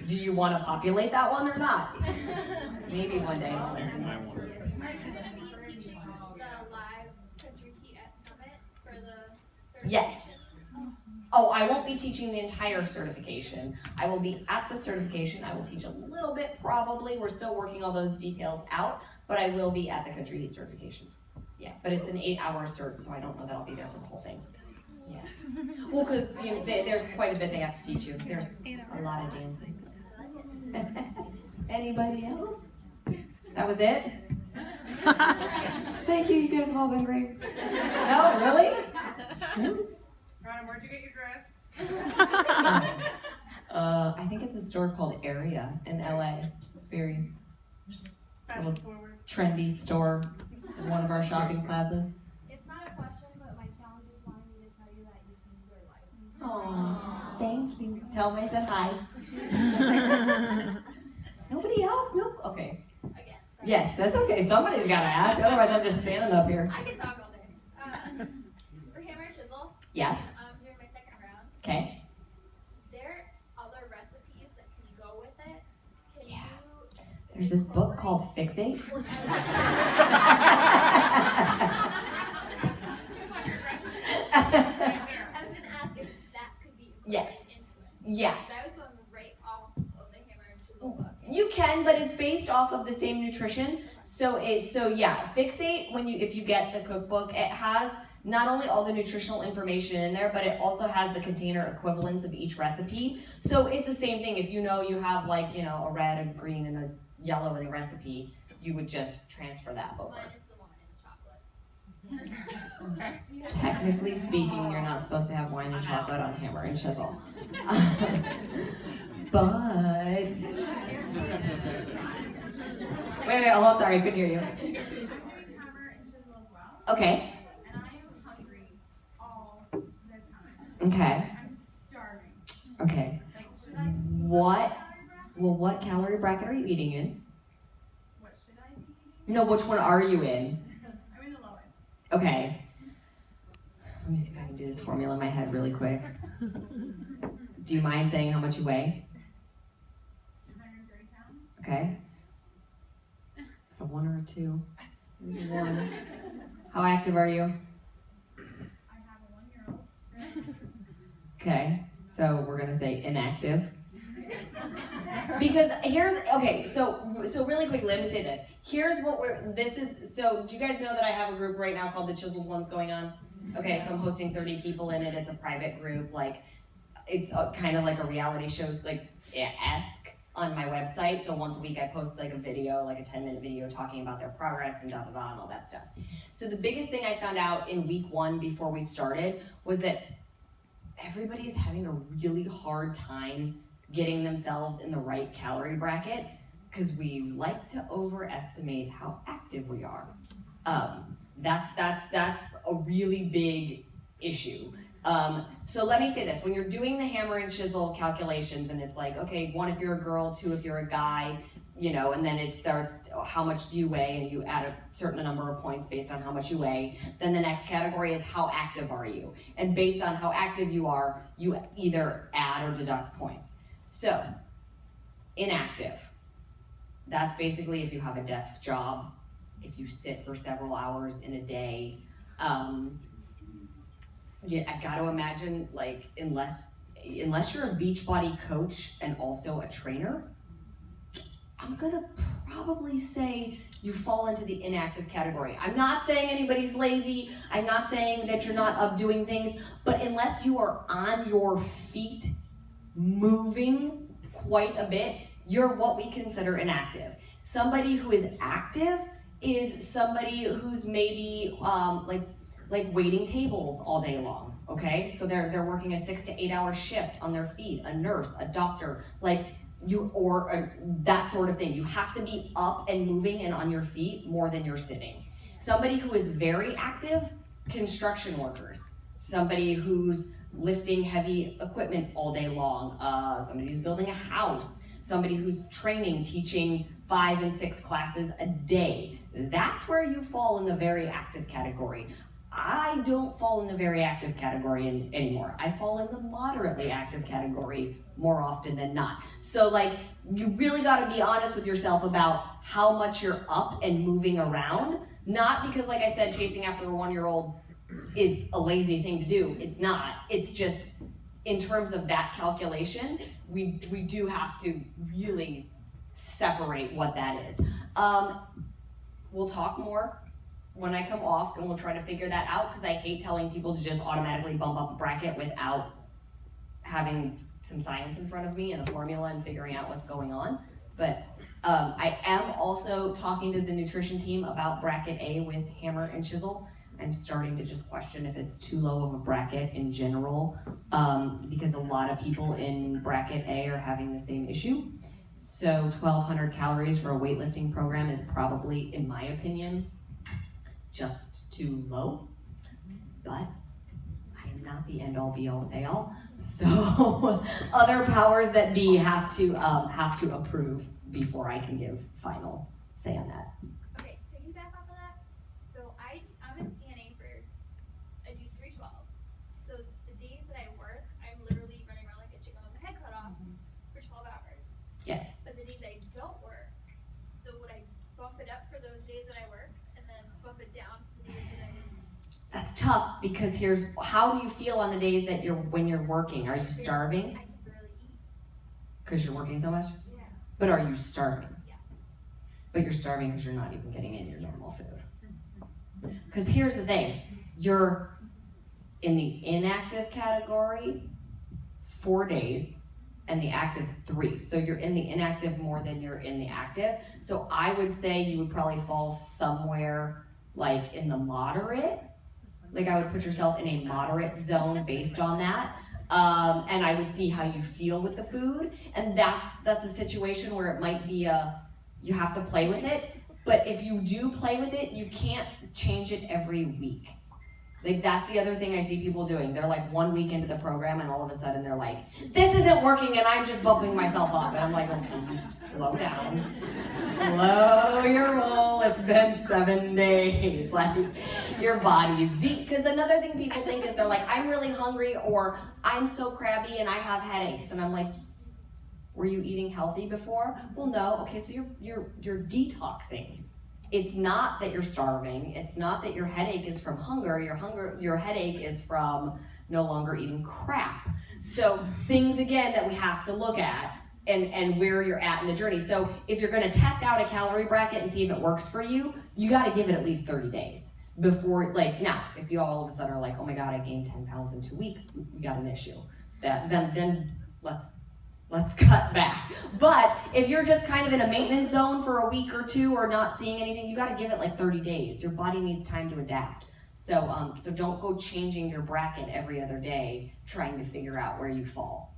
Do you want to populate that one or not? Maybe one day I'll listen. Are you going to be teaching the live country heat at Summit for the certification? Yes. Oh, I won't be teaching the entire certification. I will be at the certification. I will teach a little bit probably. We're still working all those details out, but I will be at the country heat certification. Yeah, but it's an 8-hour cert, so I don't know that I'll be there for the whole thing. Yeah. Well, because there's quite a bit they have to teach you. There's a lot of dancing. Anybody else? That was it? Thank you. You guys have all been great. No, really? Where'd you get your dress? I think it's a store called Area in LA. It's very just Fashion forward. trendy store in one of our shopping plazas. It's not a question, but my challengers wanted me to tell you that you changed their life. Aww, thank you. Tell them I said hi. Nobody else? Nope. Okay. Again, sorry. Yes, that's okay. Somebody's got to ask. Otherwise, I'm just standing up here. I can talk all day. For Hammer and Chisel, Yes. during my second round, Okay. there are other recipes that can go with it. Can Yeah. you There's this book called Fixate. I was going to ask if that could be Yes. incorporated into it. Yeah. Because I was going right off of the Hammer and Chisel book. You can, but it's based off of the same nutrition. So Fixate, if you get the cookbook, it has not only all the nutritional information in there, but it also has the container equivalents of each recipe. So it's the same thing. If you know you have a red, a green, and a yellow in a recipe, you would just transfer that over. Minus the wine and chocolate. Technically speaking, you're not supposed to have wine and chocolate on Hammer and Chisel. But wait, hold on, sorry, I couldn't hear you. I'm doing Hammer and Chisel as well, Okay. and I am hungry all the time. Okay. I'm starving. Okay. Like, should I just eat What? my calorie bracket? Well, what calorie bracket are you eating in? What should I be eating? No, which one are you in? I'm in the lowest. Okay. Let me see if I can do this formula in my head really quick. Do you mind saying how much you weigh? 130 pounds. Okay. Is that a 1 or a 2? Maybe 1. How active are you? I have a 1-year-old. Okay. So we're gonna say inactive. Because so really quickly, let me say this. Here's what so do you guys know that I have a group right now called the Chiseled Ones going on? Okay, so I'm hosting 30 people in it. It's a private group, it's kind of like a reality show, esque on my website. So once a week I post a video, a 10-minute video talking about their progress and and all that stuff. So the biggest thing I found out in week 1 before we started was that everybody is having a really hard time getting themselves in the right calorie bracket because we like to overestimate how active we are. That's a really big issue. So let me say this, when you're doing the Hammer and Chisel calculations and it's okay, 1 if you're a girl, 2 if you're a guy, and then it starts, how much do you weigh, and you add a certain number of points based on how much you weigh. Then the next category is how active are you? And based on how active you are, you either add or deduct points. So, inactive. That's basically if you have a desk job, if you sit for several hours in a day. I gotta imagine, unless you're a Beachbody coach and also a trainer, I'm gonna probably say you fall into the inactive category. I'm not saying anybody's lazy. I'm not saying that you're not up doing things, but unless you are on your feet, moving quite a bit, you're what we consider inactive. Somebody who is active is somebody who's maybe waiting tables all day long, okay? So they're working a 6 to 8 hour shift on their feet, a nurse, a doctor, that sort of thing. You have to be up and moving and on your feet more than you're sitting. Somebody who is very active, construction workers. Somebody who's lifting heavy equipment all day long. Somebody who's building a house. Somebody who's training, teaching 5 and 6 classes a day. That's where you fall in the very active category. I don't fall in the very active category anymore. I fall in the moderately active category more often than not. So like, you really gotta be honest with yourself about how much you're up and moving around. Not because, like I said, chasing after a 1-year-old is a lazy thing to do. It's not. It's just, in terms of that calculation, we do have to really separate what that is. We'll talk more when I come off, and we'll try to figure that out, because I hate telling people to just automatically bump up a bracket without having some science in front of me and a formula and figuring out what's going on. But I am also talking to the nutrition team about bracket A with hammer and chisel. I'm starting to just question if it's too low of a bracket in general, because a lot of people in bracket A are having the same issue. So 1,200 calories for a weightlifting program is probably, in my opinion, just too low. But I am not the end-all be-all say-all. So other powers that be have to approve before I can give final say on that. Okay, to piggyback off of that, so I'm a CNA I do 312s. So the days that I work, I'm literally running around like a chicken with my head cut off for 12 hours. Yes. But the days I don't work, so would I bump it up for those days that I work and then bump it down for the days that I didn't? That's tough, because how do you feel on the days that when you're working? Are you starving? I can barely eat. Because you're working so much? Yeah. But are you starving? Yes. But you're starving because you're not even getting in your normal food. Because here's the thing, you're in the inactive category 4 days and the active 3. So you're in the inactive more than you're in the active. So I would say you would probably fall somewhere like in the moderate. Like, I would put yourself in a moderate zone based on that. And I would see how you feel with the food. And that's a situation where it might be you have to play with it. But if you do play with it, you can't change it every week. Like, that's the other thing I see people doing. They're like 1 week into the program, and all of a sudden they're like, this isn't working and I'm just bumping myself up. And I'm like, okay, slow down. Slow your roll. It's been 7 days. Like, your body's deep. Because another thing people think is they're like, I'm really hungry, or I'm so crabby and I have headaches. And I'm like, were you eating healthy before? Well, no. Okay, so you're detoxing. It's not that you're starving. It's not that your headache is from hunger. Your headache is from no longer eating crap. So things, again, that we have to look at and where you're at in the journey. So if you're going to test out a calorie bracket and see if it works for you, you got to give it at least 30 days before, like, now, if you all of a sudden are like, oh my God, I gained 10 pounds in 2 weeks, we got an issue. Then let's cut back. But if you're just kind of in a maintenance zone for a week or two or not seeing anything, you got to give it like 30 days. Your body needs time to adapt. So don't go changing your bracket every other day trying to figure out where you fall.